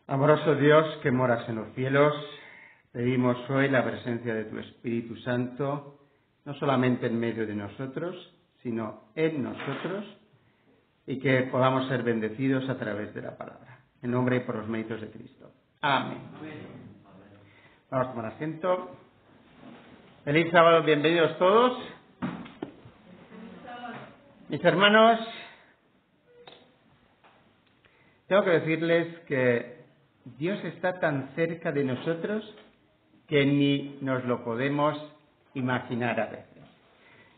Amoroso Dios que moras en los cielos, pedimos hoy la presencia de tu Espíritu Santo, no solamente en medio de nosotros, sino en nosotros, y que podamos ser bendecidos a través de la palabra. En nombre y por los méritos de Cristo. Amén. Vamos a tomar asiento. Feliz sábado, bienvenidos todos. Mis hermanos, tengo que decirles que Dios está tan cerca de nosotros que ni nos lo podemos imaginar a veces.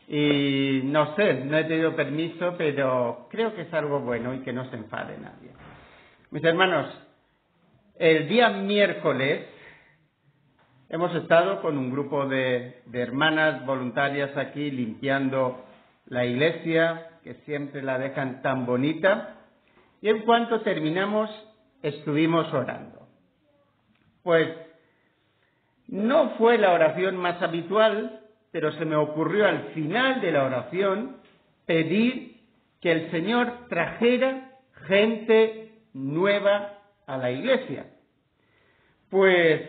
Y no sé, no he tenido permiso, pero creo que es algo bueno y que no se enfade nadie. Mis hermanos, el día miércoles hemos estado con un grupo de hermanas voluntarias aquí limpiando la iglesia, que siempre la dejan tan bonita, y en cuanto terminamos estuvimos orando. Pues no fue la oración más habitual, pero se me ocurrió al final de la oración pedir que el Señor trajera gente nueva a la iglesia. Pues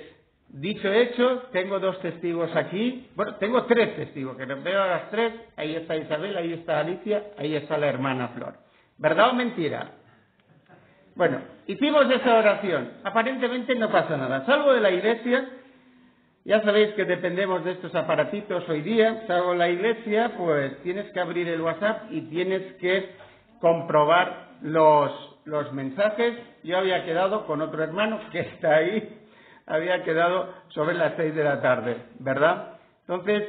dicho hecho, tengo 2 testigos aquí, bueno, tengo 3 testigos, que los veo a las 3, ahí está Isabel, ahí está Alicia, ahí está la hermana Flor. ¿Verdad o mentira? Bueno, hicimos esa oración. Aparentemente no pasa nada. Salgo de la iglesia, ya sabéis que dependemos de estos aparatitos hoy día. Salgo de la iglesia, pues tienes que abrir el WhatsApp y tienes que comprobar los mensajes. Yo había quedado con otro hermano que está ahí, había quedado sobre las 6 de la tarde, ¿verdad? Entonces,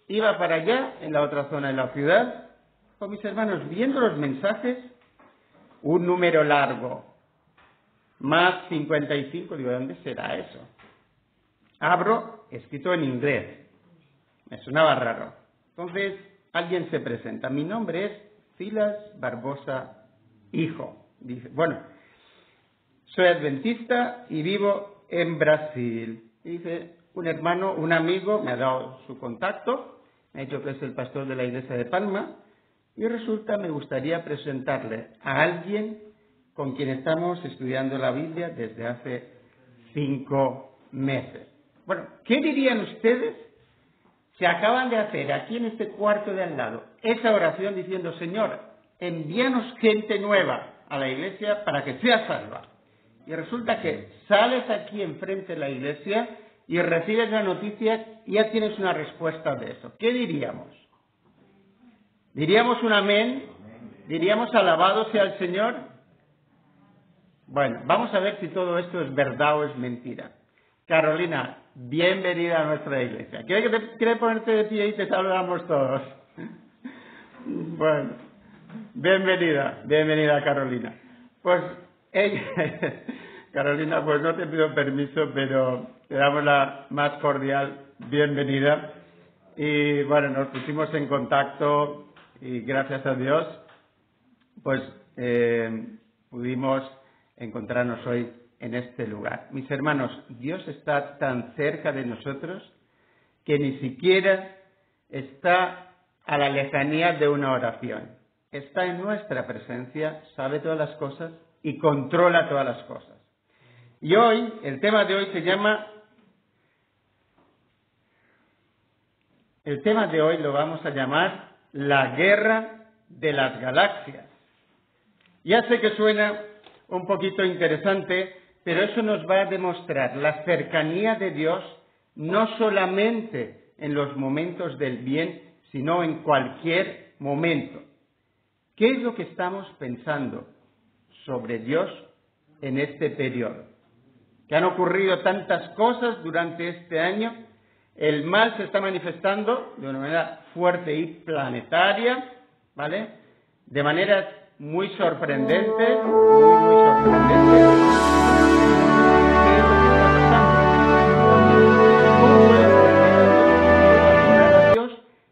iba para allá, en la otra zona de la ciudad, con mis hermanos, viendo los mensajes, un número largo, más 55, digo, ¿dónde será eso? Abro, escrito en inglés, me sonaba raro. Entonces, alguien se presenta, mi nombre es Silas Barbosa, hijo. Dice, bueno, soy adventista y vivo en Brasil. Dice, un hermano, un amigo, me ha dado su contacto, me ha dicho que es el pastor de la iglesia de Palma, y resulta, me gustaría presentarle a alguien con quien estamos estudiando la Biblia desde hace 5 meses. Bueno, ¿qué dirían ustedes si acaban de hacer aquí en este cuarto de al lado esa oración diciendo, Señor, envíanos gente nueva a la iglesia para que sea salva? Y resulta que sales aquí enfrente de la iglesia y recibes la noticia y ya tienes una respuesta de eso. ¿Qué diríamos? ¿Diríamos un amén? ¿Diríamos alabado sea el Señor? Bueno, vamos a ver si todo esto es verdad o es mentira. Carolina, bienvenida a nuestra iglesia. ¿Quieres ponerte de pie y te saludamos todos? Bueno, bienvenida Carolina. Pues, Carolina, pues no te pido permiso, pero te damos la más cordial bienvenida. Y bueno, nos pusimos en contacto y gracias a Dios, pues pudimos encontrarnos hoy en este lugar. Mis hermanos, Dios está tan cerca de nosotros que ni siquiera está a la lejanía de una oración. Está en nuestra presencia, sabe todas las cosas y controla todas las cosas. Y hoy, el tema de hoy se llama... El tema de hoy lo vamos a llamar la guerra de las galaxias. Ya sé que suena un poquito interesante, pero eso nos va a demostrar la cercanía de Dios no solamente en los momentos del bien, sino en cualquier momento. ¿Qué es lo que estamos pensando sobre Dios en este periodo? Que han ocurrido tantas cosas durante este año. El mal se está manifestando de una manera fuerte y planetaria, ¿vale? De maneras muy sorprendentes, muy sorprendentes. ¿Qué es lo que está pasando? ¿Cómo podemos adorar a Dios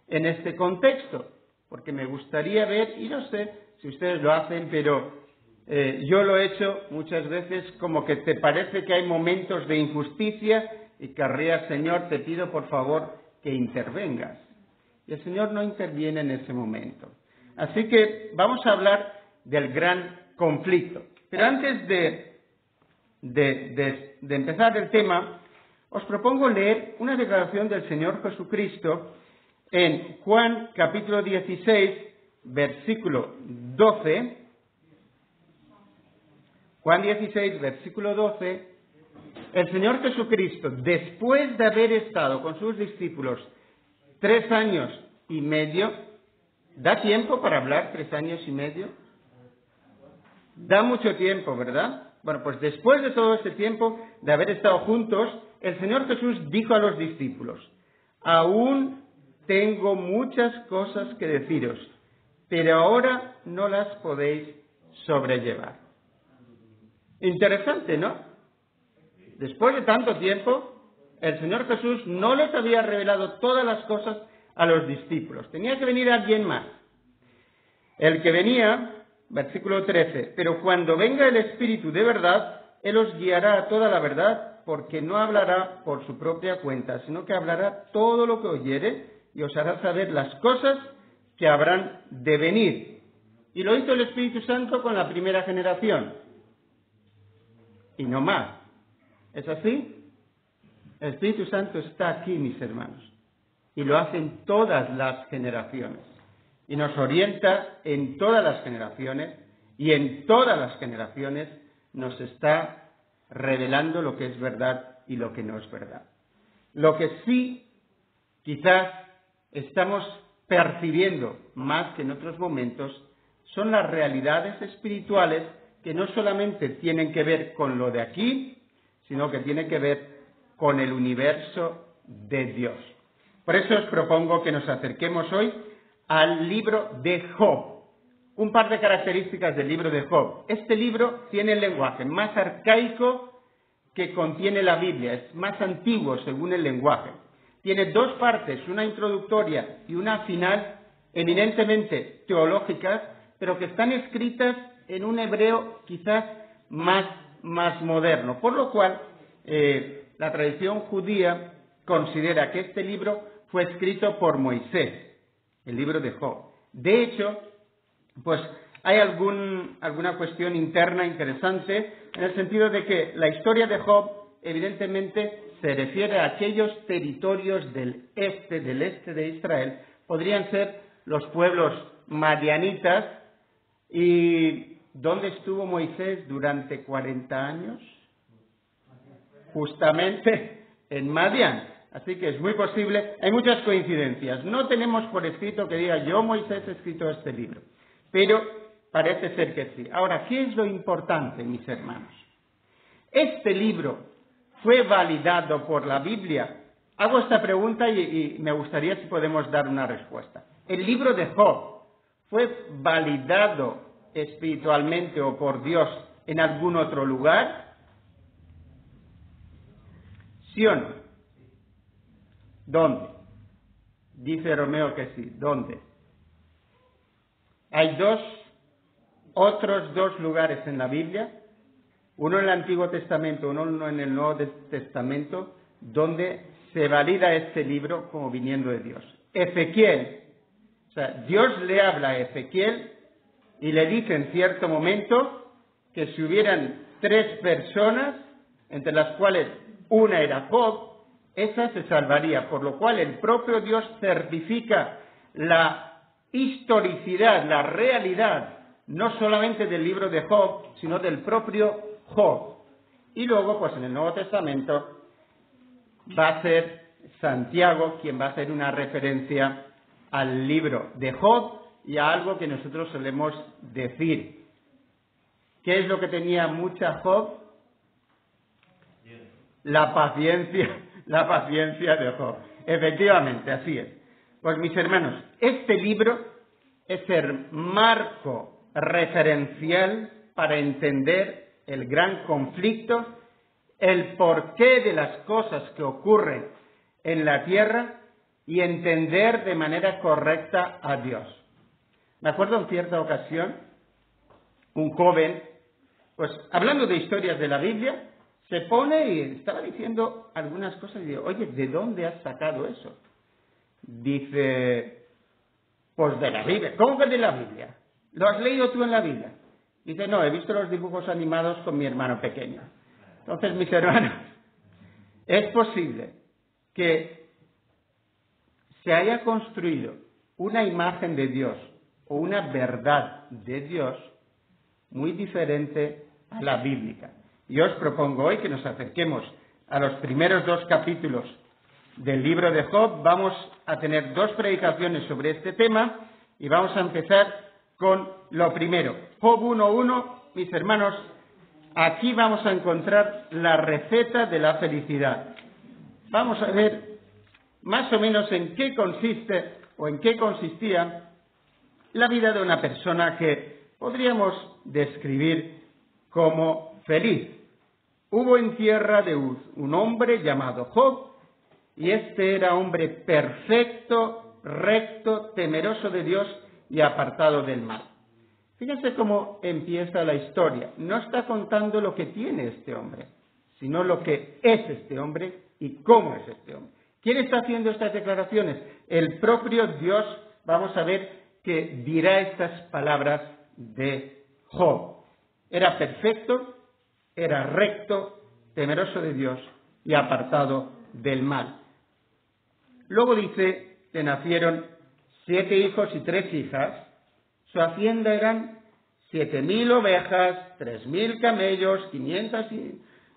en este contexto? Porque me gustaría ver, y no sé si ustedes lo hacen, pero yo lo he hecho muchas veces, como que te parece que hay momentos de injusticia y querría, Señor, te pido por favor que intervengas. y el Señor no interviene en ese momento. Así que vamos a hablar del gran conflicto. Pero antes de empezar el tema, os propongo leer una declaración del Señor Jesucristo en Juan capítulo 16, versículo 12. Juan 16, versículo 12. El Señor Jesucristo, después de haber estado con sus discípulos 3 años y medio, ¿da tiempo para hablar 3 años y medio? Da mucho tiempo, ¿verdad? Bueno, pues después de todo ese tiempo de haber estado juntos, el Señor Jesús dijo a los discípulos: aún tengo muchas cosas que deciros, pero ahora no las podéis sobrellevar. Interesante, ¿no? Después de tanto tiempo, el Señor Jesús no les había revelado todas las cosas a los discípulos. Tenía que venir alguien más. El que venía, versículo 13, pero cuando venga el Espíritu de verdad, Él os guiará a toda la verdad, porque no hablará por su propia cuenta, sino que hablará todo lo que oyere y os hará saber las cosas que habrán de venir. Y lo hizo el Espíritu Santo con la primera generación. Y no más. ¿Es así? El Espíritu Santo está aquí, mis hermanos, y lo hace en todas las generaciones, y nos orienta en todas las generaciones, y en todas las generaciones nos está revelando lo que es verdad y lo que no es verdad. Lo que sí, quizás, estamos percibiendo más que en otros momentos, son las realidades espirituales que no solamente tienen que ver con lo de aquí, sino que tiene que ver con el universo de Dios. Por eso os propongo que nos acerquemos hoy al libro de Job. Un par de características del libro de Job. Este libro tiene el lenguaje más arcaico que contiene la Biblia, es más antiguo según el lenguaje. Tiene 2 partes, una introductoria y una final, eminentemente teológicas, pero que están escritas en un hebreo quizás más moderno, por lo cual la tradición judía considera que este libro fue escrito por Moisés, el libro de Job. De hecho, pues hay alguna cuestión interna interesante en el sentido de que la historia de Job evidentemente se refiere a aquellos territorios del este de Israel, podrían ser los pueblos madianitas. ¿Y dónde estuvo Moisés durante 40 años? Justamente en Madián. Así que es muy posible, hay muchas coincidencias. No tenemos por escrito que diga yo, Moisés, he escrito este libro, pero parece ser que sí. Ahora, ¿qué es lo importante, mis hermanos? ¿Este libro fue validado por la Biblia? Hago esta pregunta y me gustaría si podemos dar una respuesta. ¿El libro de Job fue validado espiritualmente o por Dios en algún otro lugar? ¿Sí o no? ¿Dónde? Dice Romeo que sí. ¿Dónde? Hay otros dos lugares en la Biblia, uno en el Antiguo Testamento, uno en el Nuevo Testamento, donde se valida este libro como viniendo de Dios. Ezequiel, o sea, Dios le habla a Ezequiel y le dice en cierto momento que si hubieran 3 personas, entre las cuales una era Job, esa se salvaría, por lo cual el propio Dios certifica la historicidad, la realidad, no solamente del libro de Job, sino del propio Job. Y luego, pues en el Nuevo Testamento, va a ser Santiago quien va a hacer una referencia al libro de Job y a algo que nosotros solemos decir. ¿Qué es lo que tenía mucha Job? La paciencia de Job. Efectivamente, así es. Pues mis hermanos, este libro es el marco referencial para entender el gran conflicto, el porqué de las cosas que ocurren en la tierra y entender de manera correcta a Dios. Me acuerdo en cierta ocasión, un joven, pues hablando de historias de la Biblia, se pone y estaba diciendo algunas cosas y digo, oye, ¿de dónde has sacado eso? dice, pues de la Biblia. ¿Cómo que de la Biblia? ¿Lo has leído tú en la Biblia? Dice, no, he visto los dibujos animados con mi hermano pequeño. Entonces, mis hermanos, es posible que se haya construido una imagen de Dios o una verdad de Dios muy diferente a la bíblica. Y os propongo hoy que nos acerquemos a los primeros 2 capítulos del libro de Job. Vamos a tener 2 predicaciones sobre este tema y vamos a empezar con lo primero. Job 1:1, mis hermanos, aquí vamos a encontrar la receta de la felicidad. Vamos a ver más o menos en qué consiste o en qué consistía la vida de una persona que podríamos describir como feliz. Hubo en tierra de Uz un hombre llamado Job, y este era hombre perfecto, recto, temeroso de Dios y apartado del mal. Fíjense cómo empieza la historia. No está contando lo que tiene este hombre, sino lo que es este hombre y cómo es este hombre. ¿Quién está haciendo estas declaraciones? El propio Dios. Vamos a ver que dirá estas palabras de Job. Era perfecto, era recto, temeroso de Dios y apartado del mal. Luego dice que nacieron 7 hijos y 3 hijas. Su hacienda eran 7.000 ovejas, 3.000 camellos, 500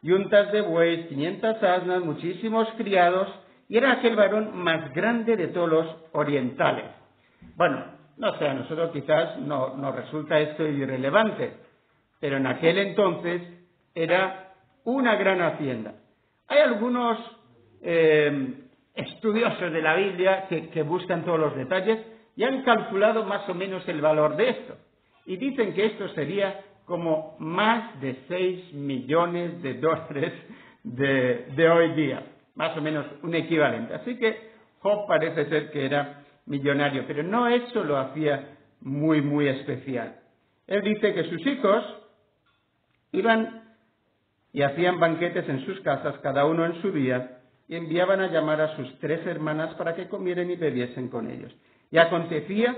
yuntas de bueyes, 500 asnas, muchísimos criados, y era aquel varón más grande de todos los orientales. Bueno, no sé, a nosotros quizás nos resulta esto irrelevante, pero en aquel entonces era una gran hacienda. Hay algunos estudiosos de la Biblia que buscan todos los detalles y han calculado más o menos el valor de esto. Y dicen que esto sería como más de 6 millones de dólares de hoy día. Más o menos un equivalente. Así que Job parece ser que era millonario, pero no eso lo hacía muy, muy especial. Él dice que sus hijos iban y hacían banquetes en sus casas, cada uno en su día, y enviaban a llamar a sus 3 hermanas para que comieran y bebiesen con ellos. Y acontecía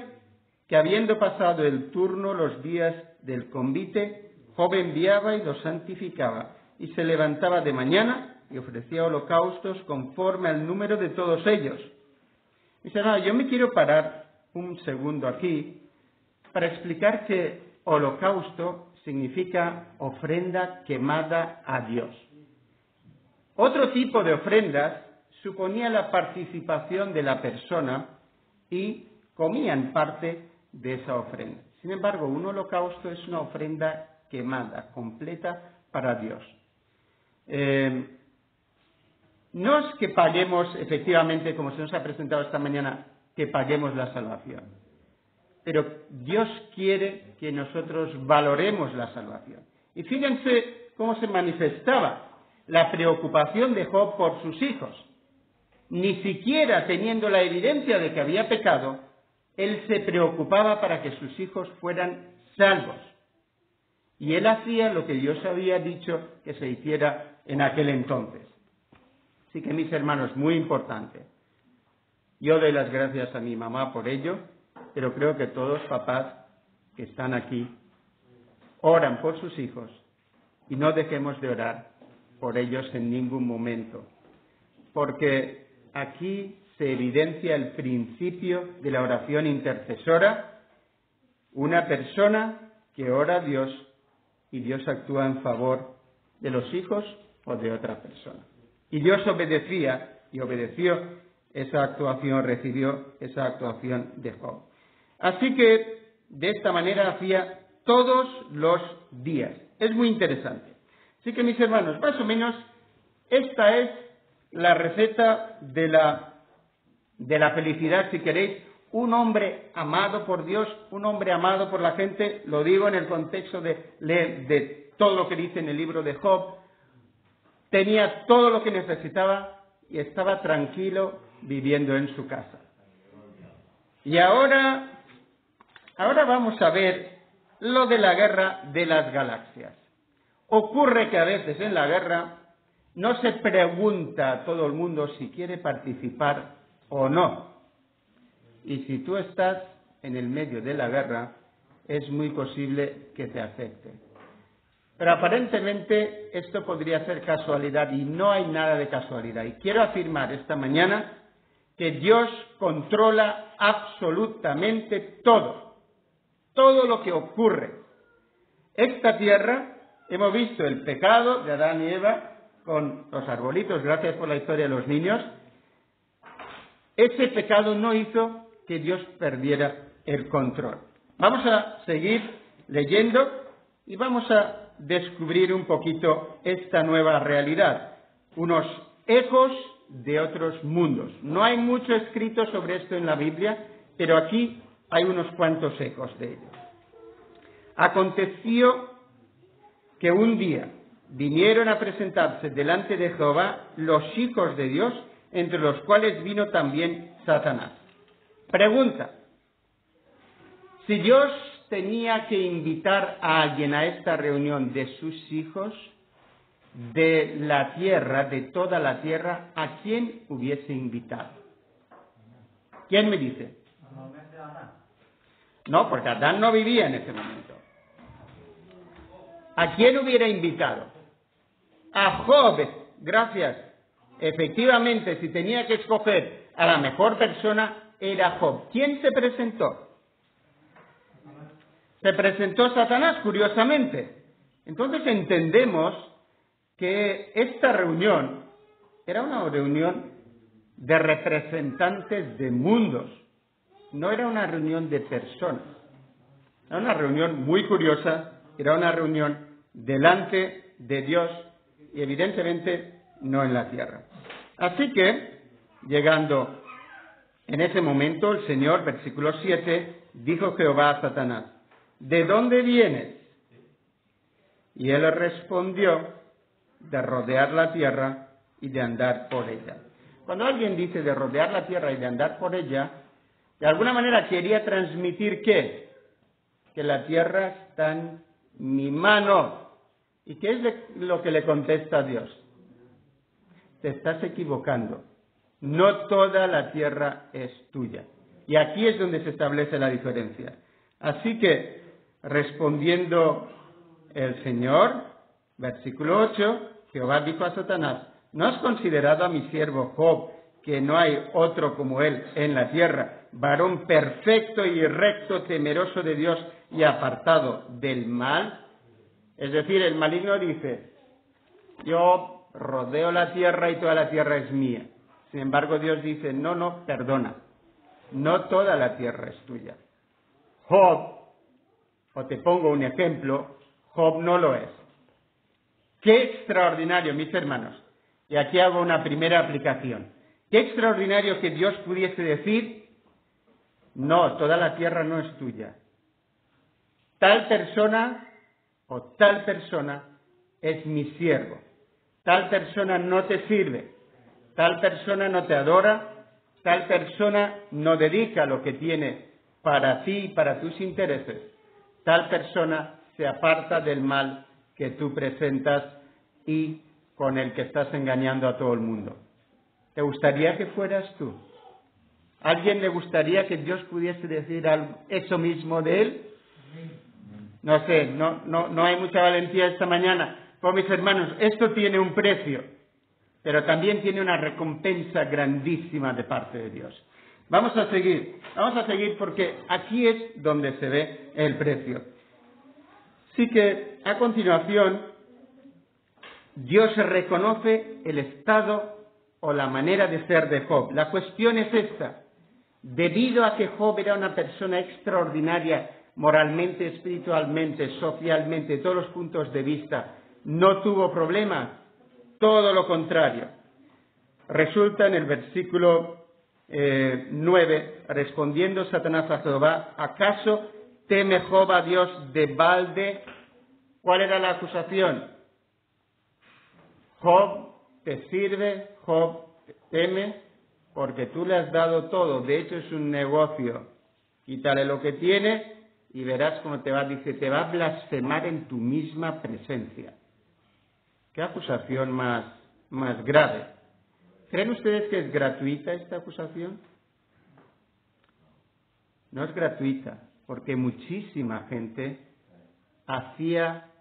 que habiendo pasado el turno los días del convite, Job enviaba y los santificaba, y se levantaba de mañana y ofrecía holocaustos conforme al número de todos ellos. Dice, no, yo me quiero parar un segundo aquí para explicar que holocausto significa ofrenda quemada a Dios. Otro tipo de ofrendas suponía la participación de la persona y comían parte de esa ofrenda. Sin embargo, un holocausto es una ofrenda quemada, completa para Dios. No es que paguemos, efectivamente, como se nos ha presentado esta mañana, que paguemos la salvación. Pero Dios quiere que nosotros valoremos la salvación. Y fíjense cómo se manifestaba la preocupación de Job por sus hijos. Ni siquiera teniendo la evidencia de que había pecado, él se preocupaba para que sus hijos fueran salvos. Y él hacía lo que Dios había dicho que se hiciera en aquel entonces. Así que, mis hermanos, muy importante. Yo doy las gracias a mi mamá por ello, pero creo que todos papás que están aquí oran por sus hijos y no dejemos de orar por ellos en ningún momento, porque aquí se evidencia el principio de la oración intercesora, una persona que ora a Dios y Dios actúa en favor de los hijos o de otra persona. Y Dios obedecía y obedeció esa actuación, recibió esa actuación de Job. Así que de esta manera hacía todos los días. Es muy interesante. Así que, mis hermanos, más o menos esta es la receta de la felicidad, si queréis. Un hombre amado por Dios, un hombre amado por la gente, lo digo en el contexto de todo lo que dice en el libro de Job, tenía todo lo que necesitaba y estaba tranquilo viviendo en su casa. Y ahora vamos a ver lo de la guerra de las galaxias. Ocurre que a veces en la guerra no se pregunta a todo el mundo si quiere participar o no. y si tú estás en el medio de la guerra, es muy posible que te afecte. Pero aparentemente esto podría ser casualidad y no hay nada de casualidad. Y quiero afirmar esta mañana que Dios controla absolutamente todo lo que ocurre. Esta tierra, hemos visto el pecado de Adán y Eva con los arbolitos, gracias por la historia de los niños. Ese pecado no hizo que Dios perdiera el control. Vamos a seguir leyendo y vamos a descubrir un poquito esta nueva realidad, unos ecos de otros mundos. No hay mucho escrito sobre esto en la Biblia, pero aquí hay unos cuantos ecos de ello. Aconteció que un día vinieron a presentarse delante de Jehová los hijos de Dios, entre los cuales vino también Satanás. Pregunta: si Dios tenía que invitar a alguien a esta reunión de sus hijos, de la tierra, de toda la tierra, ¿a quién hubiese invitado? ¿Quién me dice? No, porque Adán no vivía en ese momento. ¿A quién hubiera invitado? A Job. Gracias. Efectivamente, si tenía que escoger a la mejor persona, era Job. ¿Quién se presentó? Se presentó Satanás, curiosamente. Entonces entendemos que esta reunión era una reunión de representantes de mundos, no era una reunión de personas. Era una reunión muy curiosa, era una reunión delante de Dios y evidentemente no en la tierra. Así que, llegando en ese momento, el Señor, versículo 7, dijo Jehová a Satanás: ¿de dónde vienes? Y él respondió: de rodear la tierra y de andar por ella. Cuando alguien dice de rodear la tierra y de andar por ella, de alguna manera quería transmitir ¿qué? Que la tierra está en mi mano. ¿Y qué es lo que le contesta a Dios? Te estás equivocando. No toda la tierra es tuya. Y aquí es donde se establece la diferencia. Así que, respondiendo el Señor, versículo 8, Jehová dijo a Satanás: ¿no has considerado a mi siervo Job, que no hay otro como él en la tierra, varón perfecto y recto, temeroso de Dios y apartado del mal? Es decir, el maligno dice: yo rodeo la tierra y toda la tierra es mía. Sin embargo, Dios dice: no, perdona, no toda la tierra es tuya. Job, o te pongo un ejemplo, Job no lo es. Qué extraordinario, mis hermanos. Y aquí hago una primera aplicación. Qué extraordinario que Dios pudiese decir: no, toda la tierra no es tuya. Tal persona o tal persona es mi siervo. Tal persona no te sirve. Tal persona no te adora. Tal persona no dedica lo que tiene para ti y para tus intereses. Tal persona se aparta del mal que tú presentas y con el que estás engañando a todo el mundo. ¿Te gustaría que fueras tú? ¿A alguien le gustaría que Dios pudiese decir eso mismo de él? No sé, no hay mucha valentía esta mañana. Pues mis hermanos, esto tiene un precio, pero también tiene una recompensa grandísima de parte de Dios. Vamos a seguir porque aquí es donde se ve el precio. Así que, a continuación, Dios reconoce el estado o la manera de ser de Job. La cuestión es esta: debido a que Job era una persona extraordinaria, moralmente, espiritualmente, socialmente, de todos los puntos de vista, no tuvo problemas, todo lo contrario. Resulta en el versículo 9, respondiendo Satanás a Jehová: ¿acaso teme Job a Dios de balde? ¿Cuál era la acusación? Job te sirve, Job te teme, porque tú le has dado todo. De hecho, es un negocio. Quítale lo que tiene y verás cómo te va a blasfemar en tu misma presencia. ¿Qué acusación más grave? ¿Creen ustedes que es gratuita esta acusación? no es gratuita, porque muchísima gente hacía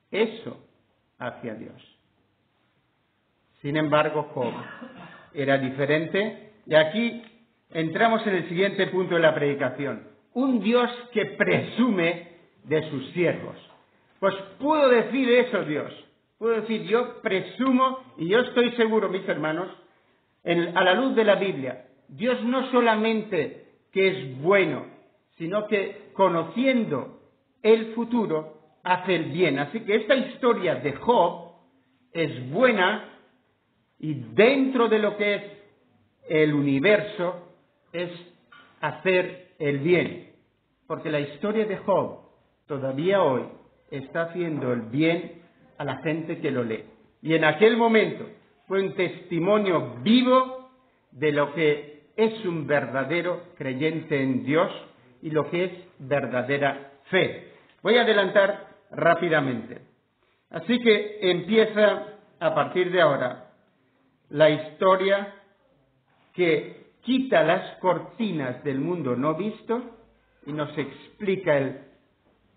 eso hacia Dios. Sin embargo, Job era diferente, y aquí entramos en el siguiente punto de la predicación. Un Dios que presume de sus siervos. Pues puedo decir eso, Dios. Puedo decir, yo presumo, y yo estoy seguro, mis hermanos, a la luz de la Biblia, Dios no solamente que es bueno, sino que conociendo el futuro, hace el bien. Así que esta historia de Job es buena, y dentro de lo que es el universo es hacer el bien. Porque la historia de Job todavía hoy está haciendo el bien a la gente que lo lee. Y en aquel momento fue un testimonio vivo de lo que es un verdadero creyente en Dios y lo que es verdadera fe. Voy a adelantar rápidamente. Así que empieza a partir de ahora la historia que quita las cortinas del mundo no visto y nos explica el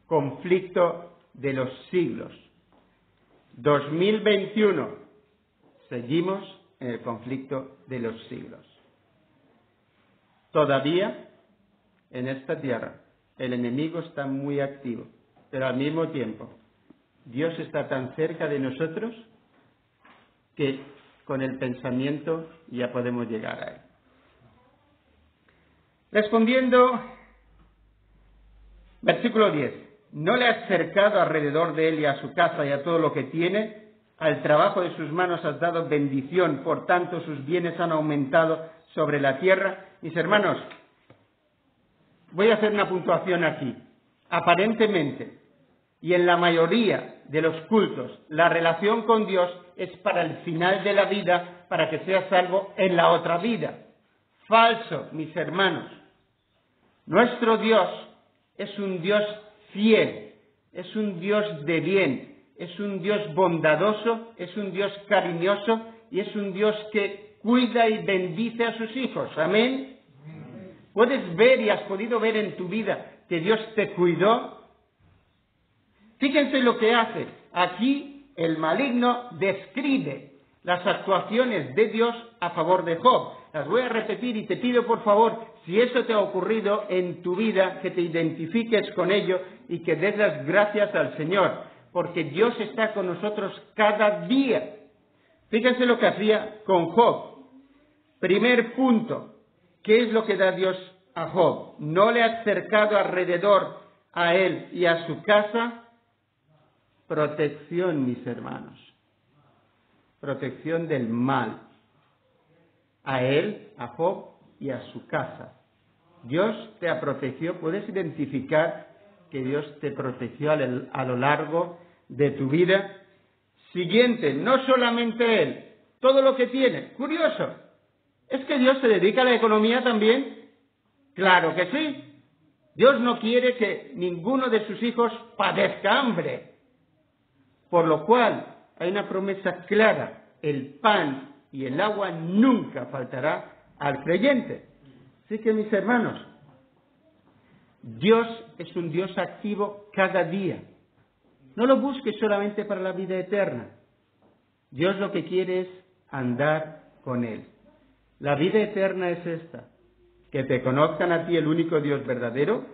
conflicto de los siglos. 2021, seguimos en el conflicto de los siglos. Todavía en esta tierra el enemigo está muy activo, pero al mismo tiempo Dios está tan cerca de nosotros que con el pensamiento ya podemos llegar a él. Respondiendo, versículo 10. ¿No le has cercado alrededor de él y a su casa y a todo lo que tiene? Al trabajo de sus manos has dado bendición, por tanto sus bienes han aumentado sobre la tierra. Mis hermanos, voy a hacer una puntuación aquí. Aparentemente, y en la mayoría de los cultos, la relación con Dios es para el final de la vida, para que seas salvo en la otra vida. Falso, mis hermanos. Nuestro Dios es un Dios fiel, es un Dios de bien, es un Dios bondadoso, es un Dios cariñoso y es un Dios que cuida y bendice a sus hijos. Amén. ¿Puedes ver y has podido ver en tu vida que Dios te cuidó? Fíjense lo que hace. Aquí el maligno describe las actuaciones de Dios a favor de Job. Las voy a repetir y te pido por favor, si eso te ha ocurrido en tu vida, que te identifiques con ello y que des las gracias al Señor, porque Dios está con nosotros cada día. Fíjense lo que hacía con Job. Primer punto, ¿qué es lo que da Dios a Job? No le ha cercado alrededor a él y a su casa. Protección, mis hermanos. Protección del mal. A él, a Job y a su casa. Dios te ha protegido. Puedes identificar que Dios te protegió a lo largo de tu vida. Siguiente, no solamente él, todo lo que tiene. Curioso, ¿es que Dios se dedica a la economía también? Claro que sí. Dios no quiere que ninguno de sus hijos padezca hambre. Por lo cual, hay una promesa clara, el pan y el agua nunca faltará al creyente. Así que, mis hermanos, Dios es un Dios activo cada día. No lo busques solamente para la vida eterna. Dios lo que quiere es andar con Él. La vida eterna es esta, que te conozcan a ti el único Dios verdadero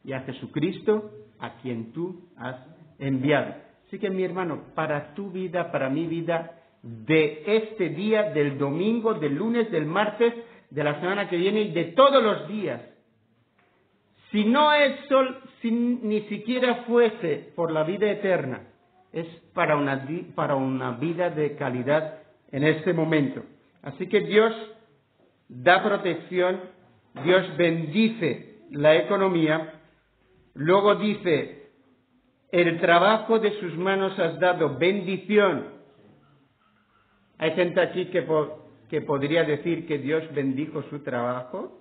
y a Jesucristo a quien tú has enviado. Así que, mi hermano, para tu vida, para mi vida, de este día, del domingo, del lunes, del martes, de la semana que viene y de todos los días, si ni siquiera fuese por la vida eterna, es para una vida de calidad en este momento. Así que Dios da protección, Dios bendice la economía, luego dice, el trabajo de sus manos has dado bendición. Hay gente aquí que podría decir que Dios bendijo su trabajo.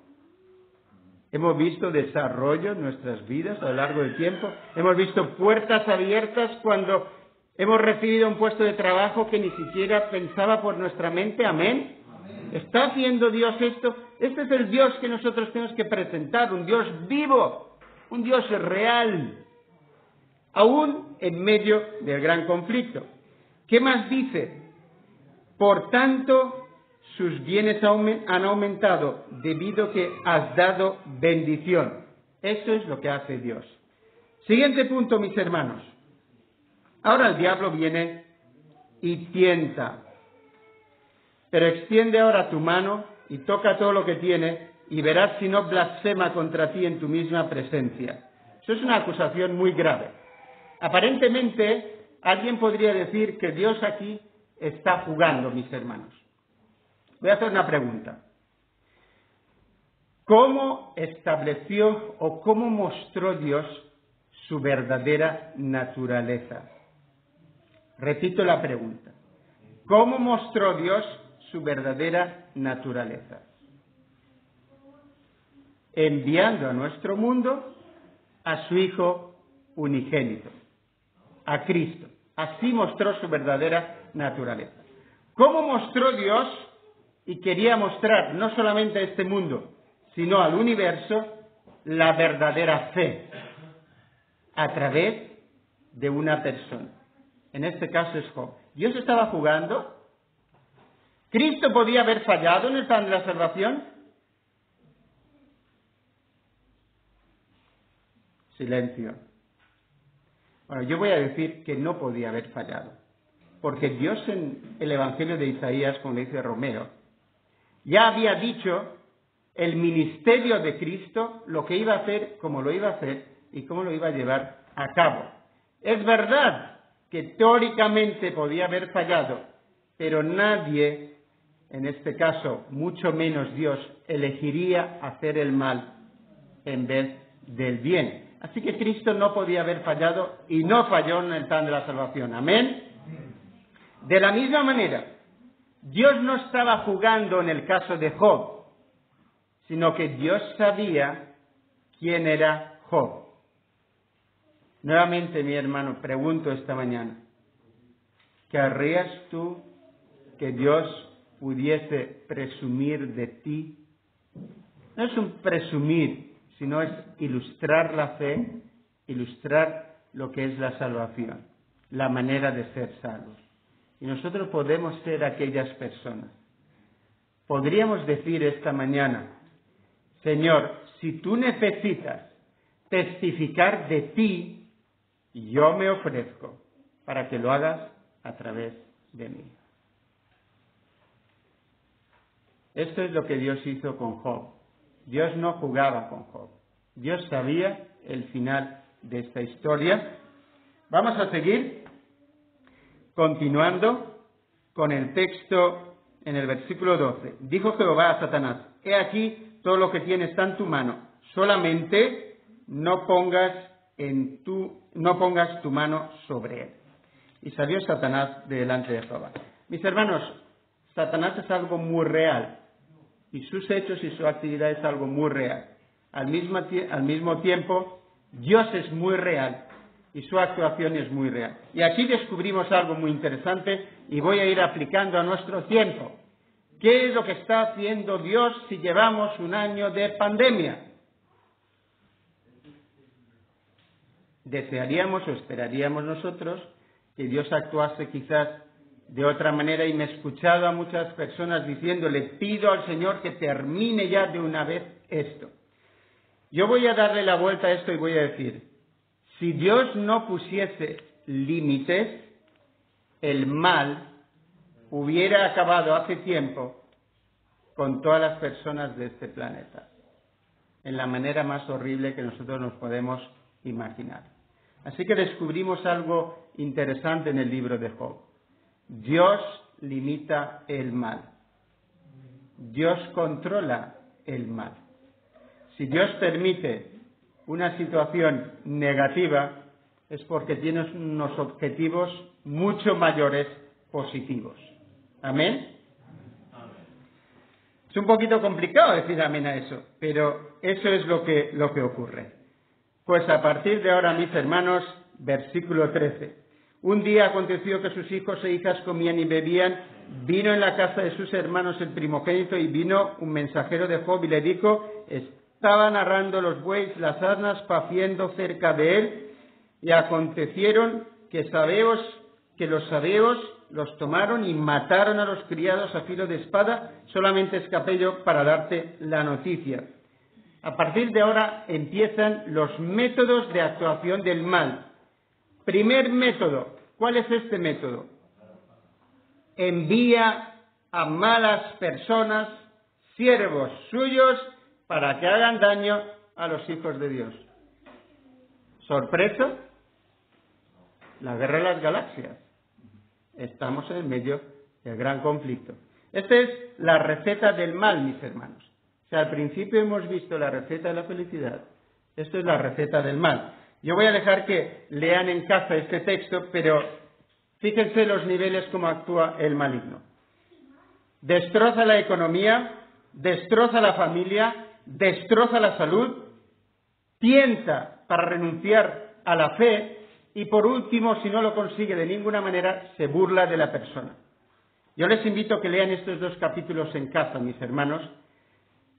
Hemos visto desarrollo en nuestras vidas a lo largo del tiempo. Hemos visto puertas abiertas cuando hemos recibido un puesto de trabajo que ni siquiera pensaba por nuestra mente. Amén. ¿Está haciendo Dios esto? Este es el Dios que nosotros tenemos que presentar, un Dios vivo, un Dios real, aún en medio del gran conflicto. ¿Qué más dice? Por tanto, sus bienes han aumentado debido a que has dado bendición. Eso es lo que hace Dios. Siguiente punto, mis hermanos. Ahora el diablo viene y tienta. Pero extiende ahora tu mano y toca todo lo que tiene y verás si no blasfema contra ti en tu misma presencia. Eso es una acusación muy grave. Aparentemente, alguien podría decir que Dios aquí está jugando, mis hermanos. Voy a hacer una pregunta. ¿Cómo estableció o cómo mostró Dios su verdadera naturaleza? Repito la pregunta. ¿Cómo mostró Dios su verdadera naturaleza? Enviando a nuestro mundo a su Hijo unigénito, a Cristo. Así mostró su verdadera naturaleza. ¿Cómo mostró Dios y quería mostrar no solamente a este mundo, sino al universo, la verdadera fe? A través de una persona. En este caso es Job. ¿Dios estaba jugando? ¿Cristo podía haber fallado en el plan de la salvación? Silencio. Bueno, yo voy a decir que no podía haber fallado. Porque Dios en el Evangelio de Isaías, como le dice Romeo, ya había dicho el ministerio de Cristo, lo que iba a hacer, cómo lo iba a hacer y cómo lo iba a llevar a cabo. Es verdad que teóricamente podía haber fallado, pero nadie, en este caso, mucho menos Dios, elegiría hacer el mal en vez del bien. Así que Cristo no podía haber fallado y no falló en el plan de la salvación. Amén. De la misma manera, Dios no estaba jugando en el caso de Job, sino que Dios sabía quién era Job. Nuevamente, mi hermano, pregunto esta mañana, ¿querrías tú que Dios pudiese presumir de ti? No es un presumir, sino es ilustrar la fe, ilustrar lo que es la salvación, la manera de ser salvos. Y nosotros podemos ser aquellas personas. Podríamos decir esta mañana, Señor, si tú necesitas testificar de ti, yo me ofrezco para que lo hagas a través de mí. Esto es lo que Dios hizo con Job. Dios no jugaba con Job. Dios sabía el final de esta historia. Vamos a seguir continuando con el texto en el versículo 12. Dijo Jehová a Satanás, he aquí todo lo que tienes está en tu mano, solamente no pongas tu mano sobre él. Y salió Satanás de delante de Jehová. Mis hermanos, Satanás es algo muy real. Y sus hechos y su actividad es algo muy real. Al mismo tiempo, Dios es muy real y su actuación es muy real. Y aquí descubrimos algo muy interesante y voy a ir aplicando a nuestro tiempo. ¿Qué es lo que está haciendo Dios si llevamos un año de pandemia? Desearíamos o esperaríamos nosotros que Dios actuase quizás de otra manera, y me he escuchado a muchas personas diciendo, le pido al Señor que termine ya de una vez esto. Yo voy a darle la vuelta a esto y voy a decir, si Dios no pusiese límites, el mal hubiera acabado hace tiempo con todas las personas de este planeta, en la manera más horrible que nosotros nos podemos imaginar. Así que descubrimos algo interesante en el libro de Job. Dios limita el mal. Dios controla el mal. Si Dios permite una situación negativa, es porque tiene unos objetivos mucho mayores positivos. ¿Amén? Es un poquito complicado decir amén a eso, pero eso es lo que ocurre. Pues a partir de ahora, mis hermanos, versículo 13. Un día aconteció que sus hijos e hijas comían y bebían vino en la casa de sus hermanos el primogénito, y vino un mensajero de Job y le dijo: estaban arrando los bueyes las asnas paciendo cerca de él, y acontecieron que los sabeos los tomaron y mataron a los criados a filo de espada. Solamente escapé yo para darte la noticia. A partir de ahora empiezan los métodos de actuación del mal. Primer método. ¿Cuál es este método? Envía a malas personas, siervos suyos, para que hagan daño a los hijos de Dios. ¿Sorpresa? La guerra de las galaxias. Estamos en el medio del gran conflicto. Esta es la receta del mal, mis hermanos. O sea, al principio hemos visto la receta de la felicidad. Esto es la receta del mal. Yo voy a dejar que lean en casa este texto, pero fíjense los niveles como actúa el maligno. Destroza la economía, destroza la familia, destroza la salud, tienta para renunciar a la fe y, por último, si no lo consigue de ninguna manera, se burla de la persona. Yo les invito a que lean estos 2 capítulos en casa, mis hermanos,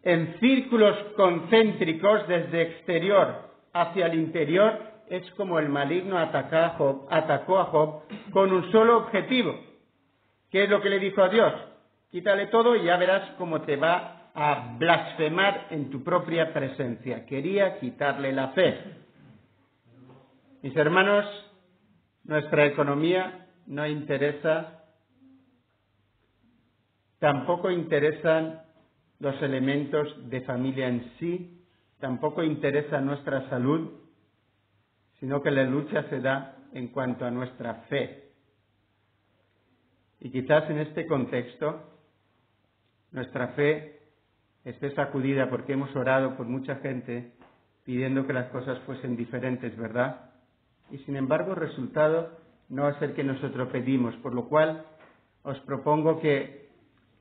en círculos concéntricos desde exterior hacia el interior. Es como el maligno atacó a Job con un solo objetivo. ¿Qué es lo que le dijo a Dios? Quítale todo y ya verás cómo te va a blasfemar en tu propia presencia. Quería quitarle la fe. Mis hermanos, nuestra economía no interesa, tampoco interesan los elementos de familia en sí, tampoco interesa nuestra salud, sino que la lucha se da en cuanto a nuestra fe. Y quizás en este contexto nuestra fe esté sacudida porque hemos orado por mucha gente pidiendo que las cosas fuesen diferentes, ¿verdad? Y sin embargo el resultado no es el que nosotros pedimos, por lo cual os propongo que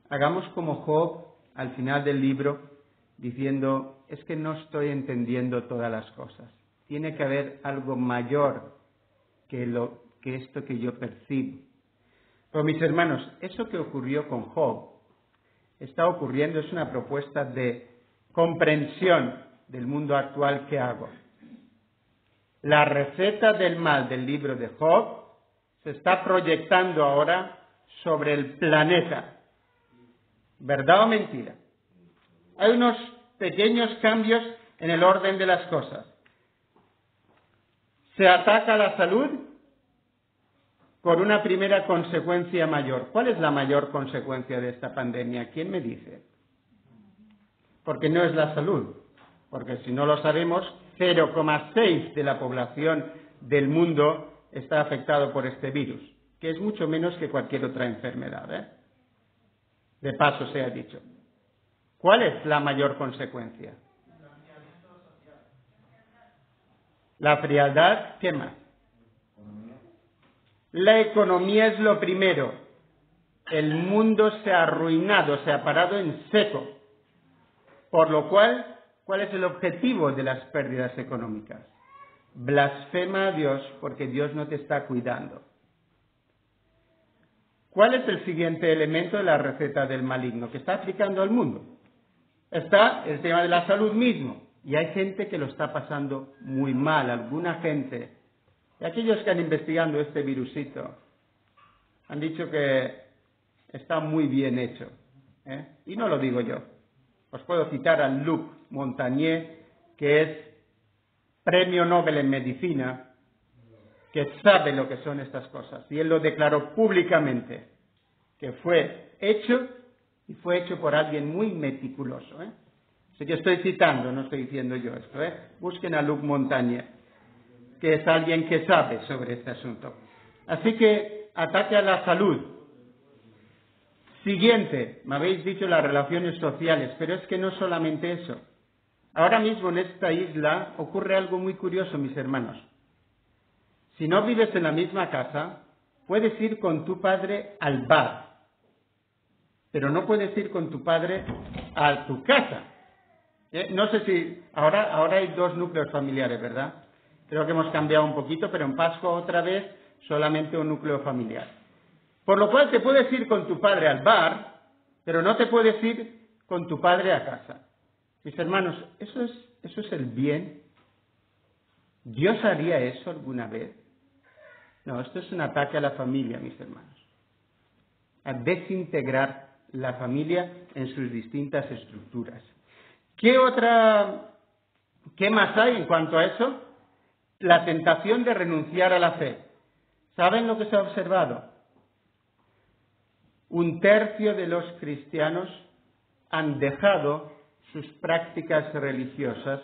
hagamos como Job al final del libro, diciendo: es que no estoy entendiendo todas las cosas. Tiene que haber algo mayor que esto que yo percibo. Pero mis hermanos, eso que ocurrió con Job está ocurriendo, es una propuesta de comprensión del mundo actual que hago. La receta del mal del libro de Job se está proyectando ahora sobre el planeta. ¿Verdad o mentira? Hay unos pequeños cambios en el orden de las cosas. Se ataca la salud por una primera consecuencia mayor. ¿Cuál es la mayor consecuencia de esta pandemia? ¿Quién me dice? Porque no es la salud. Porque si no lo sabemos, 0,6 de la población del mundo está afectado por este virus, que es mucho menos que cualquier otra enfermedad, De paso se ha dicho. ¿Cuál es la mayor consecuencia? La frialdad, ¿qué más? La economía es lo primero. El mundo se ha arruinado, se ha parado en seco. Por lo cual, ¿cuál es el objetivo de las pérdidas económicas? Blasfema a Dios porque Dios no te está cuidando. ¿Cuál es el siguiente elemento de la receta del maligno que está aplicando al mundo? Está el tema de la salud mismo. Y hay gente que lo está pasando muy mal, alguna gente. Y aquellos que han investigado este virusito han dicho que está muy bien hecho. Y no lo digo yo. Os puedo citar a Luc Montagnier, que es premio Nobel en medicina, que sabe lo que son estas cosas. Y él lo declaró públicamente, que fue hecho, y fue hecho por alguien muy meticuloso. Así que estoy citando, no estoy diciendo yo esto. Busquen a Luc Montagnier, que es alguien que sabe sobre este asunto. Así que ataque a la salud. Siguiente, me habéis dicho las relaciones sociales, pero es que no solamente eso. Ahora mismo en esta isla ocurre algo muy curioso, mis hermanos. Si no vives en la misma casa, puedes ir con tu padre al bar, pero no puedes ir con tu padre a tu casa. No sé si ahora hay 2 núcleos familiares, ¿verdad? Creo que hemos cambiado un poquito, pero en Pascua otra vez solamente un núcleo familiar. Por lo cual te puedes ir con tu padre al bar, pero no te puedes ir con tu padre a casa. Mis hermanos, ¿eso es el bien? ¿Dios haría eso alguna vez? No, esto es un ataque a la familia, mis hermanos. A desintegrar la familia en sus distintas estructuras. ¿Qué más hay en cuanto a eso? La tentación de renunciar a la fe. ¿Saben lo que se ha observado? 1/3 de los cristianos han dejado sus prácticas religiosas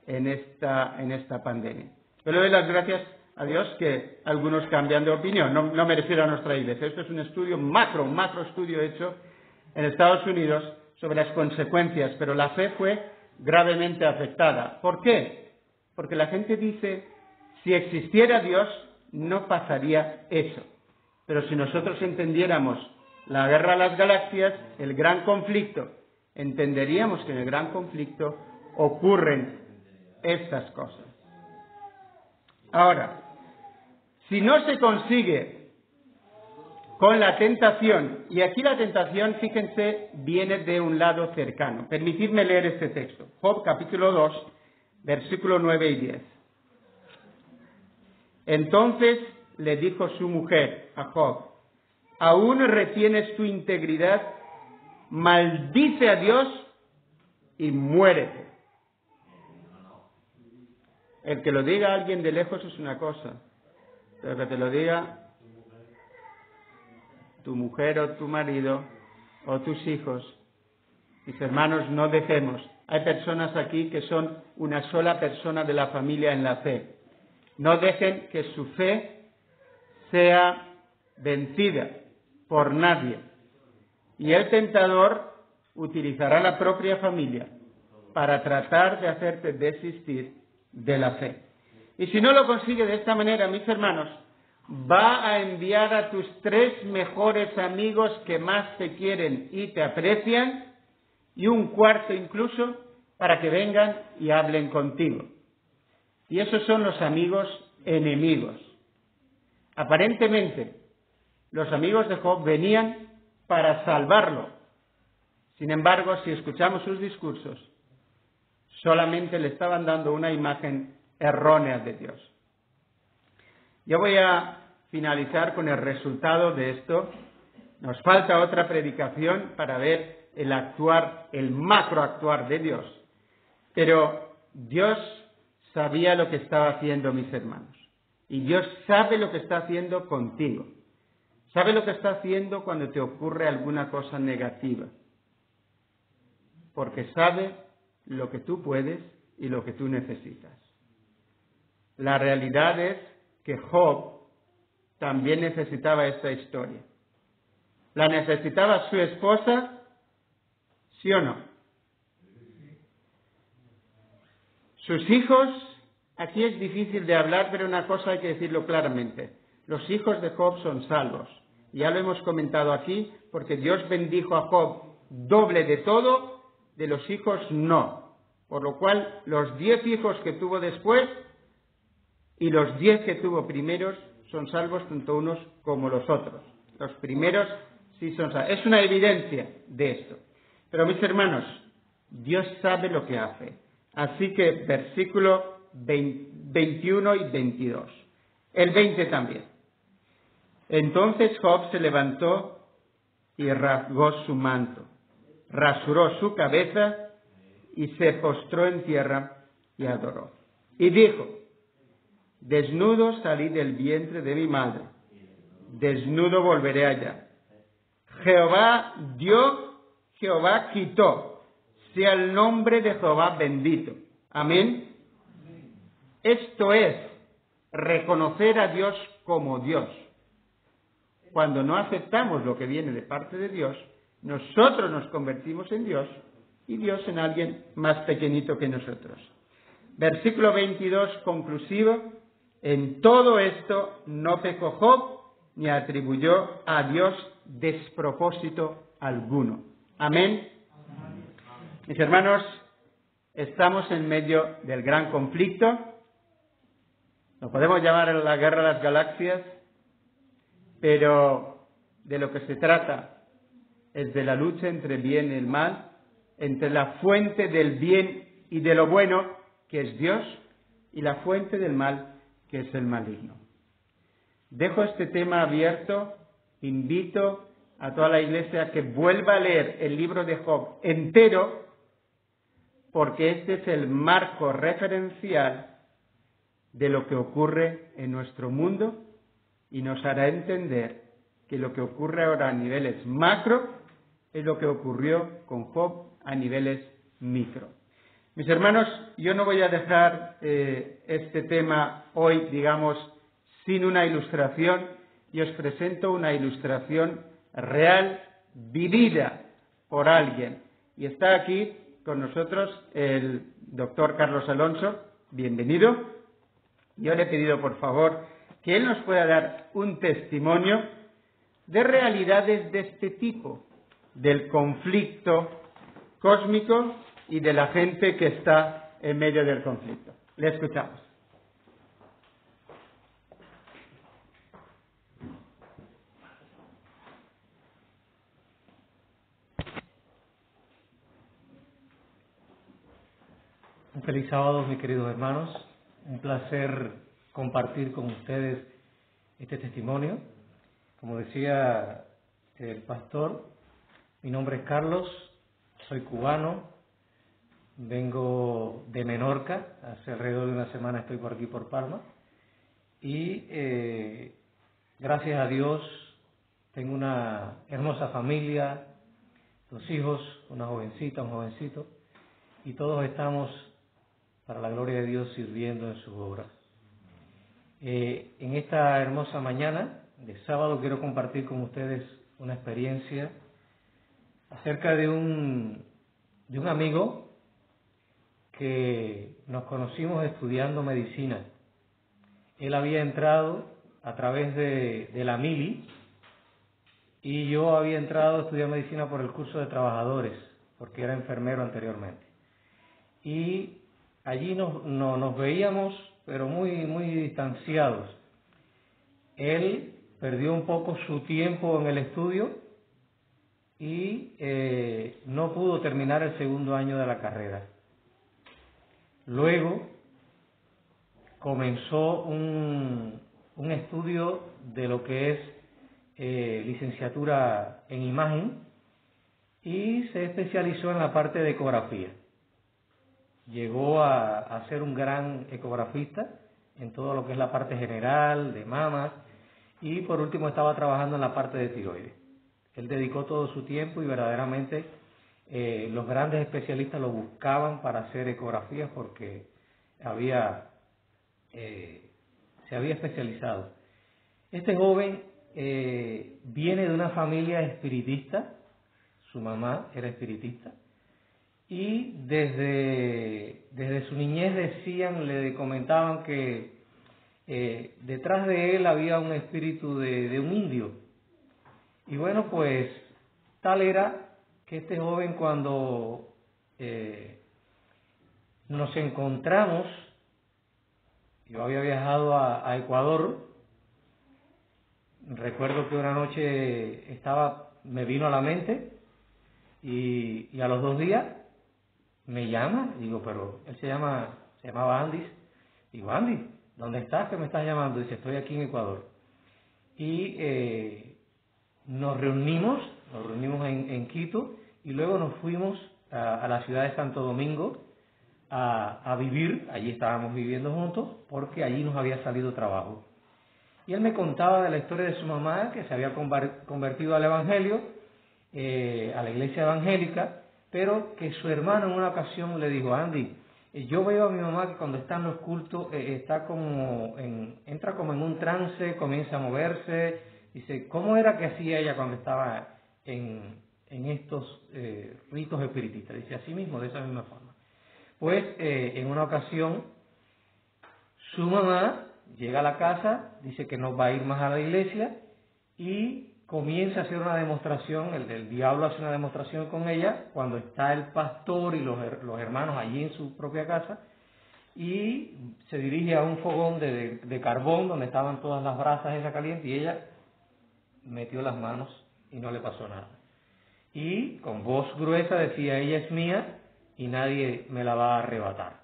en esta pandemia. Yo le doy las gracias a Dios que algunos cambian de opinión. No me refiero a nuestra iglesia. Esto es un estudio macro estudio hecho en Estados Unidos sobre las consecuencias, pero la fe fue gravemente afectada. ¿Por qué? Porque la gente dice, si existiera Dios, no pasaría eso. Pero si nosotros entendiéramos la guerra a las galaxias, el gran conflicto, entenderíamos que en el gran conflicto ocurren estas cosas. Ahora, si no se consigue con la tentación, y aquí la tentación, fíjense, viene de un lado cercano. Permitidme leer este texto. Job capítulo 2, versículo 9 y 10. Entonces le dijo su mujer a Job, ¿aún retienes tu integridad? Maldice a Dios y muérete. El que lo diga a alguien de lejos es una cosa, pero que te lo diga tu mujer o tu marido o tus hijos. Mis hermanos, no dejemos. Hay personas aquí que son una sola persona de la familia en la fe. No dejen que su fe sea vencida por nadie. Y el tentador utilizará la propia familia para tratar de hacerte desistir de la fe. Y si no lo consigue de esta manera, mis hermanos, va a enviar a tus 3 mejores amigos que más te quieren y te aprecian, y un 4º incluso, para que vengan y hablen contigo. Y esos son los amigos enemigos. Aparentemente, los amigos de Job venían para salvarlo. Sin embargo, si escuchamos sus discursos, solamente le estaban dando una imagen errónea de Dios. Yo voy a finalizar con el resultado de esto. Nos falta otra predicación para ver el macro actuar de Dios. Pero Dios sabía lo que estaba haciendo, mis hermanos. Y Dios sabe lo que está haciendo contigo. Sabe lo que está haciendo cuando te ocurre alguna cosa negativa. Porque sabe lo que tú puedes y lo que tú necesitas. La realidad es que Job también necesitaba esta historia. ¿La necesitaba su esposa? ¿Sí o no? Sus hijos, aquí es difícil de hablar, pero una cosa hay que decirlo claramente. Los hijos de Job son salvos. Ya lo hemos comentado aquí, porque Dios bendijo a Job doble de todo, de los hijos no. Por lo cual, los 10 hijos que tuvo después y los 10 que tuvo primeros son salvos tanto unos como los otros. Los primeros sí son salvos. Es una evidencia de esto. Pero mis hermanos, Dios sabe lo que hace. Así que versículo 21 y 22. El 20 también. Entonces Job se levantó y rasgó su manto, rasuró su cabeza y se postró en tierra y adoró. Y dijo, desnudo salí del vientre de mi madre, desnudo volveré allá. Jehová dio, Jehová quitó, sea el nombre de Jehová bendito. Amén. Esto es reconocer a Dios como Dios. Cuando no aceptamos lo que viene de parte de Dios, nosotros nos convertimos en Dios y Dios en alguien más pequeñito que nosotros. Versículo 22, conclusivo. En todo esto no pecó Job ni atribuyó a Dios despropósito alguno. Amén. Mis hermanos, estamos en medio del gran conflicto. Lo podemos llamar la guerra de las galaxias, pero de lo que se trata es de la lucha entre el bien y el mal, entre la fuente del bien y de lo bueno, que es Dios, y la fuente del mal, que es el maligno. Dejo este tema abierto, invito a toda la Iglesia a que vuelva a leer el libro de Job entero, porque este es el marco referencial de lo que ocurre en nuestro mundo y nos hará entender que lo que ocurre ahora a niveles macro es lo que ocurrió con Job a niveles micro. Mis hermanos, yo no voy a dejar este tema hoy, digamos, sin una ilustración, y os presento una ilustración real, vivida por alguien. Y está aquí con nosotros el doctor Carlos Alonso. Bienvenido. Yo le he pedido, por favor, que él nos pueda dar un testimonio de realidades de este tipo, del conflicto cósmico y de la gente que está en medio del conflicto. Le escuchamos. Un feliz sábado, mis queridos hermanos. Un placer compartir con ustedes este testimonio. Como decía el pastor, mi nombre es Carlos, soy cubano, vengo de Menorca, hace alrededor de una semana estoy por aquí por Palma y gracias a Dios tengo una hermosa familia, 2 hijos, una jovencita, un jovencito, y todos estamos para la gloria de Dios sirviendo en su obra. En esta hermosa mañana de sábado quiero compartir con ustedes una experiencia acerca de un amigo que nos conocimos estudiando medicina. Él había entrado a través de la mili y yo había entrado a estudiar medicina por el curso de trabajadores, porque era enfermero anteriormente. Y allí nos veíamos, pero muy distanciados. Él perdió un poco su tiempo en el estudio y no pudo terminar el 2º año de la carrera. Luego comenzó un estudio de lo que es licenciatura en imagen y se especializó en la parte de ecografía. Llegó a ser un gran ecografista en todo lo que es la parte general, de mamas, y por último estaba trabajando en la parte de tiroides. Él dedicó todo su tiempo y verdaderamente los grandes especialistas lo buscaban para hacer ecografías porque se había especializado. Este joven viene de una familia espiritista, su mamá era espiritista, y desde su niñez le comentaban que detrás de él había un espíritu de un indio. Y bueno, pues tal era que este joven, cuando nos encontramos, yo había viajado a Ecuador, recuerdo que una noche me vino a la mente y a los 2 días me llama, digo, pero él se llamaba Andy. Digo, Andy, ¿dónde estás? ¿Qué me estás llamando? Dice, estoy aquí en Ecuador. Y nos reunimos en Quito y luego nos fuimos a la ciudad de Santo Domingo a vivir. Allí estábamos viviendo juntos porque allí nos había salido trabajo. Y él me contaba de la historia de su mamá, que se había convertido al Evangelio, a la iglesia evangélica, pero que su hermano en una ocasión le dijo, Andy, yo veo a mi mamá que cuando está en los cultos entra como en un trance, comienza a moverse. Dice, ¿cómo era que hacía ella cuando estaba en estos ritos espiritistas? Dice, así mismo, de esa misma forma. Pues en una ocasión su mamá llega a la casa, dice que no va a ir más a la iglesia y comienza a hacer una demostración, el diablo hace una demostración con ella cuando está el pastor y los hermanos allí en su propia casa, y se dirige a un fogón de carbón donde estaban todas las brasas esa caliente, y ella metió las manos y no le pasó nada. Y con voz gruesa decía, ella es mía y nadie me la va a arrebatar.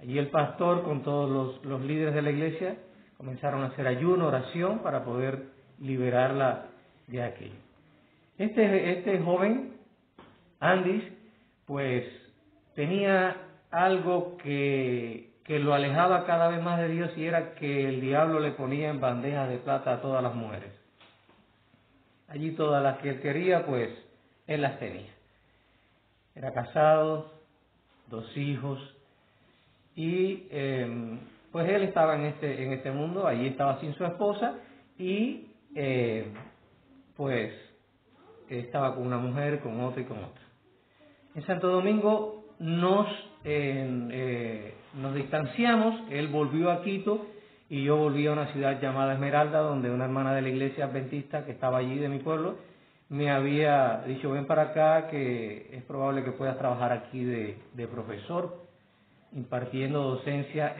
Allí el pastor con todos los líderes de la iglesia comenzaron a hacer ayuno, oración para poder liberarla de aquello. Este joven, Andis, pues tenía algo que lo alejaba cada vez más de Dios, y era que el diablo le ponía en bandejas de plata a todas las mujeres. Allí todas las que él quería, pues él las tenía. Era casado, 2 hijos, y pues él estaba en este mundo. Allí estaba sin su esposa y pues estaba con una mujer, con otra y con otra. En Santo Domingo nos distanciamos. Él volvió a Quito y yo volví a una ciudad llamada Esmeralda, donde una hermana de la iglesia adventista que estaba allí de mi pueblo me había dicho, ven para acá que es probable que puedas trabajar aquí de profesor, impartiendo docencia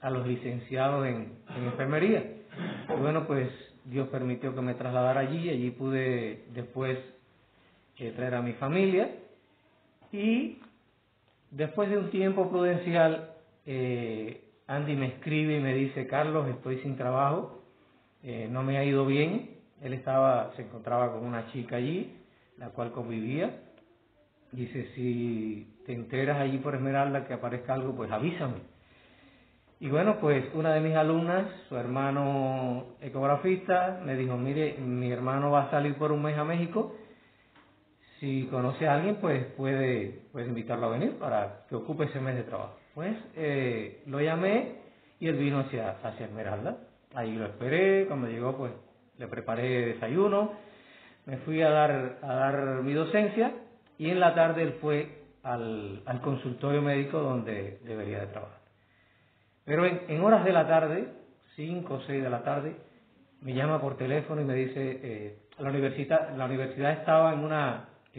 a los licenciados en enfermería. Y bueno, pues Dios permitió que me trasladara allí. Allí pude después traer a mi familia, y después de un tiempo prudencial, Andy me escribe y me dice, Carlos, estoy sin trabajo, no me ha ido bien. Él se encontraba con una chica allí, la cual convivía. Dice, si te enteras allí por Esmeralda que aparezca algo, pues avísame. Y bueno, pues una de mis alumnas, su hermano ecografista, me dijo, mire, mi hermano va a salir por un mes a México. Si conoce a alguien, pues puedes invitarlo a venir para que ocupe ese mes de trabajo. Pues lo llamé y él vino hacia Esmeralda. Ahí lo esperé. Cuando llegó, pues le preparé desayuno, me fui a dar mi docencia, y en la tarde él fue al consultorio médico donde debería de trabajar. Pero en horas de la tarde, 5 o 6 de la tarde, me llama por teléfono y me dice, la universidad estaba en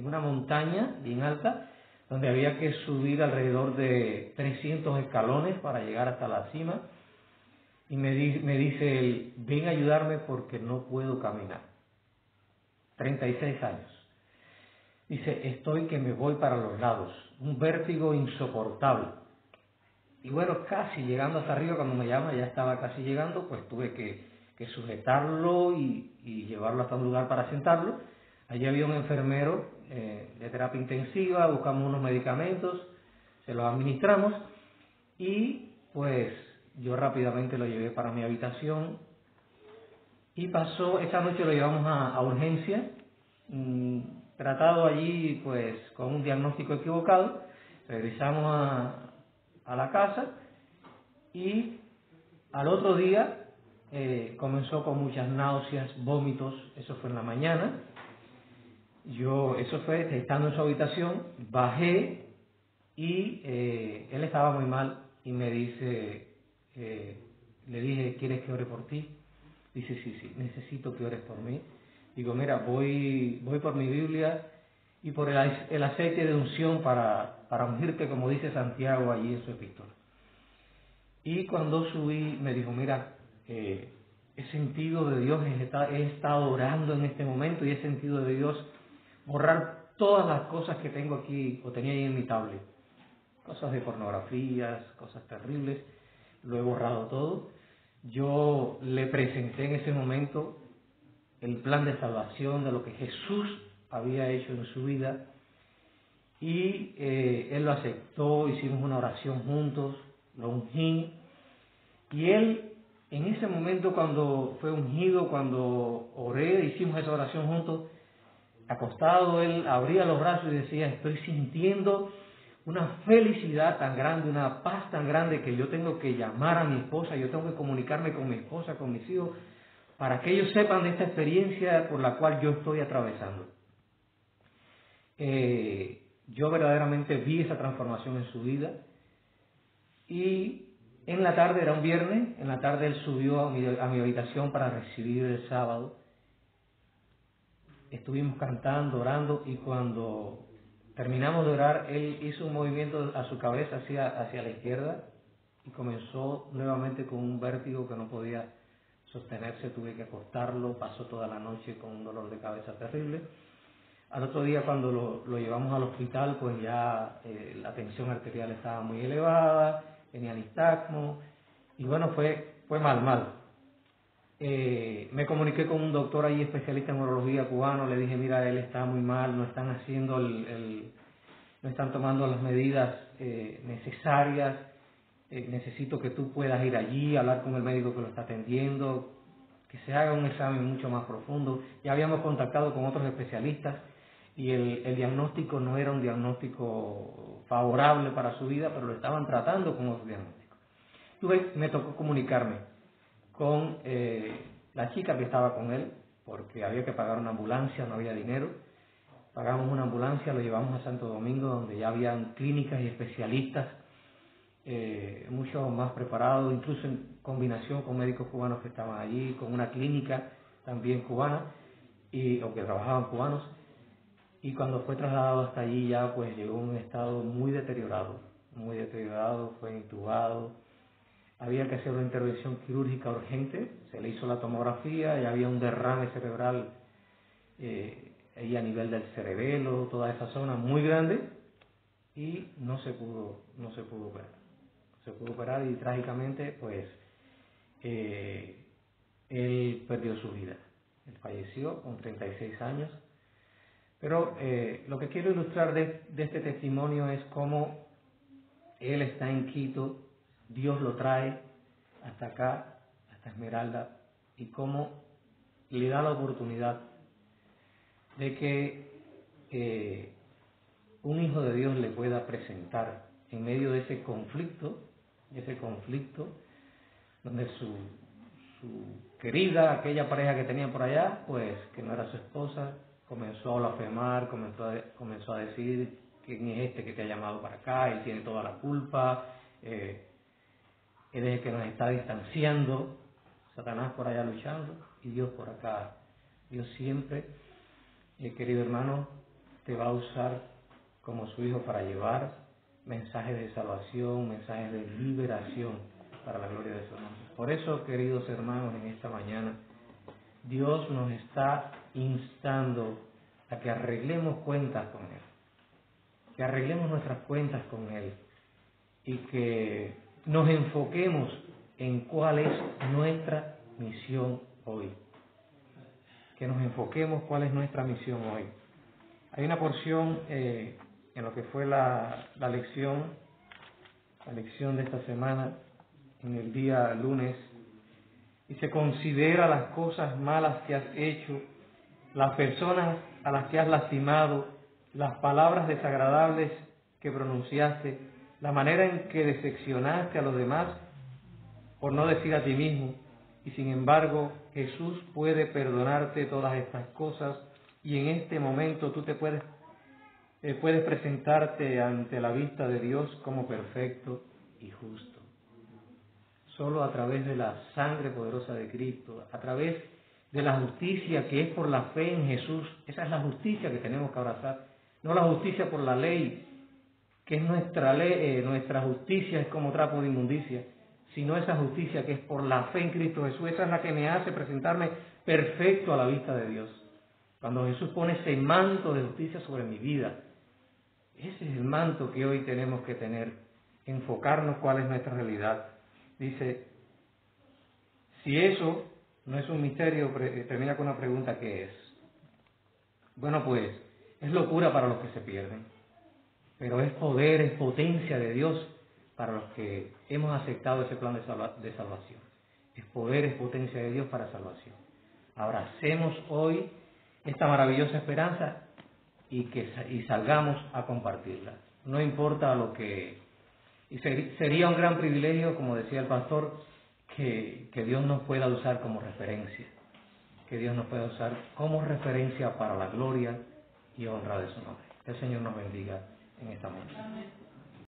una montaña bien alta, donde había que subir alrededor de 300 escalones para llegar hasta la cima, y me dice él, ven a ayudarme porque no puedo caminar. 36 años. Dice, estoy que me voy para los lados, un vértigo insoportable. Y bueno, casi llegando hasta arriba, cuando me llama, ya estaba casi llegando, pues tuve que sujetarlo y llevarlo hasta un lugar para sentarlo. Allí había un enfermero de terapia intensiva, buscamos unos medicamentos, se los administramos, y pues yo rápidamente lo llevé para mi habitación, y pasó, esa noche lo llevamos a urgencia, tratado allí pues con un diagnóstico equivocado. Regresamos a la casa, y al otro día comenzó con muchas náuseas, vómitos. Eso fue en la mañana. Eso fue estando en su habitación. Bajé y él estaba muy mal, y me dice, le dije, ¿quieres que ore por ti? Dice, sí, necesito que ores por mí. Digo, mira, voy por mi Biblia y por el aceite de unción para ungirte, como dice Santiago allí en su epístola. Y cuando subí, me dijo, mira, he sentido de Dios, he estado orando en este momento, y he sentido de Dios borrar todas las cosas que tengo aquí, o tenía ahí en mi tablet. Cosas de pornografías, cosas terribles, lo he borrado todo. Yo le presenté en ese momento el plan de salvación de lo que Jesús había hecho en su vida, y él lo aceptó. Hicimos una oración juntos, lo ungí, y él en ese momento, cuando fue ungido, cuando oré, hicimos esa oración juntos, acostado, él abría los brazos y decía, estoy sintiendo una felicidad tan grande, una paz tan grande, que yo tengo que llamar a mi esposa, yo tengo que comunicarme con mi esposa, con mis hijos, para que ellos sepan de esta experiencia por la cual yo estoy atravesando. Yo verdaderamente vi esa transformación en su vida, y en la tarde, era un viernes, en la tarde él subió a mi habitación para recibir el sábado. Estuvimos cantando, orando, y cuando terminamos de orar, él hizo un movimiento a su cabeza hacia la izquierda, y comenzó nuevamente con un vértigo que no podía sostenerse, tuve que acostarlo, pasó toda la noche con un dolor de cabeza terrible. Al otro día cuando lo llevamos al hospital, pues ya la tensión arterial estaba muy elevada, tenía nistagmo, y bueno, fue mal. Me comuniqué con un doctor ahí especialista en urología cubano, le dije, mira, él está muy mal, no están haciendo no están tomando las medidas necesarias, necesito que tú puedas ir allí, hablar con el médico que lo está atendiendo, que se haga un examen mucho más profundo. Ya habíamos contactado con otros especialistas y el diagnóstico no era un diagnóstico favorable para su vida, pero lo estaban tratando con otros diagnósticos. Me tocó comunicarme con la chica que estaba con él, porque había que pagar una ambulancia, no había dinero. Pagamos una ambulancia, lo llevamos a Santo Domingo, donde ya habían clínicas y especialistas mucho más preparados, incluso en combinación con médicos cubanos que estaban allí, con una clínica también cubana, o que trabajaban cubanos. Y cuando fue trasladado hasta allí ya pues llegó en un estado muy deteriorado, fue intubado. Había que hacer una intervención quirúrgica urgente, se le hizo la tomografía, ya había un derrame cerebral ahí a nivel del cerebelo, toda esa zona muy grande, y no se pudo operar. Se pudo operar y trágicamente pues él perdió su vida. Él falleció con 36 años. Pero lo que quiero ilustrar de este testimonio es cómo él está en Quito, Dios lo trae hasta acá, hasta Esmeralda, y cómo le da la oportunidad de que un hijo de Dios le pueda presentar en medio de ese conflicto donde su querida, aquella pareja que tenía por allá, pues que no era su esposa, comenzó a blasfemar, comenzó a decir quién es este que te ha llamado para acá, él tiene toda la culpa, él es el que nos está distanciando, Satanás por allá luchando y Dios por acá. Dios siempre, querido hermano, te va a usar como su hijo para llevar mensajes de salvación, mensajes de liberación para la gloria de su nombre. Por eso, queridos hermanos, en esta mañana Dios nos está instando a que arreglemos cuentas con Él, que arreglemos nuestras cuentas con Él y que nos enfoquemos en cuál es nuestra misión hoy. Que nos enfoquemos cuál es nuestra misión hoy. Hay una porción en lo que fue la lección de esta semana, en el día lunes, y se considera las cosas malas que has hecho, las personas a las que has lastimado, las palabras desagradables que pronunciaste, la manera en que decepcionaste a los demás, por no decir a ti mismo. Y sin embargo, Jesús puede perdonarte todas estas cosas y en este momento tú te puedes presentarte ante la vista de Dios como perfecto y justo. Solo a través de la sangre poderosa de Cristo, a través de la justicia que es por la fe en Jesús. Esa es la justicia que tenemos que abrazar, no la justicia por la ley, que es nuestra ley, nuestra justicia es como trapo de inmundicia, sino esa justicia que es por la fe en Cristo Jesús. Esa es la que me hace presentarme perfecto a la vista de Dios. Cuando Jesús pone ese manto de justicia sobre mi vida, ese es el manto que hoy tenemos que tener, enfocarnos cuál es nuestra realidad. Dice, si eso no es un misterio, termina con una pregunta, ¿qué es? Bueno, pues es locura para los que se pierden, pero es poder, es potencia de Dios para los que hemos aceptado ese plan de salvación. Es poder, es potencia de Dios para salvación. Abracemos hoy esta maravillosa esperanza y salgamos a compartirla. No importa lo que... Y sería un gran privilegio, como decía el pastor, que Dios nos pueda usar como referencia. Que Dios nos pueda usar como referencia para la gloria y honra de su nombre. Que el Señor nos bendiga en esta mañana.